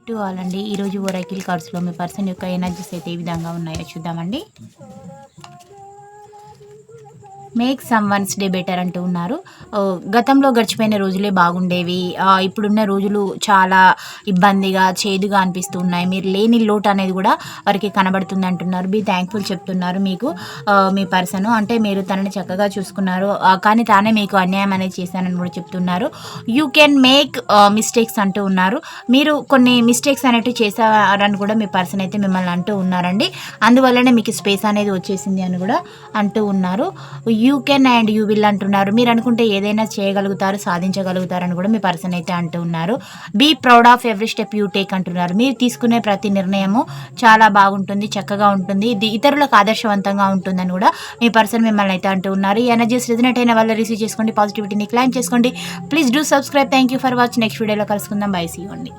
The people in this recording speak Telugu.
టు ఆల్ అండి. ఈరోజు ఒరాకిల్ కార్డ్స్లో మీ పర్సన్ యొక్క ఎనర్జీస్ అయితే ఏ విధంగా ఉన్నాయో చూద్దామండి. Make some once day better అంటూ ఉన్నారు. గతంలో గడిచిపోయిన రోజులే బాగుండేవి, ఇప్పుడున్న రోజులు చాలా ఇబ్బందిగా చేదుగా అనిపిస్తూ ఉన్నాయి, మీరు లేని లోటు అనేది కూడా వారికి కనబడుతుంది అంటున్నారు. బీ థ్యాంక్ఫుల్ చెప్తున్నారు మీకు మీ పర్సన్. అంటే మీరు తనని చక్కగా చూసుకున్నారు, కానీ తానే మీకు అన్యాయం అనేది చేశానని కూడా చెప్తున్నారు. యూ కెన్ మేక్ మిస్టేక్స్ అంటూ ఉన్నారు. మీరు కొన్ని మిస్టేక్స్ అనేవి చేశారని కూడా మీ పర్సన్ అయితే మిమ్మల్ని అంటూ ఉన్నారండి. అందువల్లనే మీకు స్పేస్ అనేది వచ్చేసింది అని కూడా అంటూ ఉన్నారు. You can and you will అంటున్నారు. మీరు అనుకుంటే ఏదైనా చేయగలుగుతారు, సాధించగలుగుతారు అని కూడా మీ పర్సన్ అయితే అంటూ ఉన్నారు. Be proud of every step you take అంటున్నారు. మీరు తీసుకునే ప్రతి నిర్ణయము చాలా బాగుంటుంది, చక్కగా ఉంటుంది, ఇది ఇతరులకు ఆదర్శవంతంగా ఉంటుందని కూడా మీ పర్సన్ మిమ్మల్ని అయితే అంటూ ఉన్నారు. ఈ ఎనర్జీస్ రిజనేట్ అయిన వల్ల రిసీవ్ చేసుకోండి, పాజిటివిటీని క్లైమ్ చేసుకోండి. Please do subscribe. Thank you for watch. Next వీడియోలో కలుసుకుందాం. బై, సీ యూ అండి.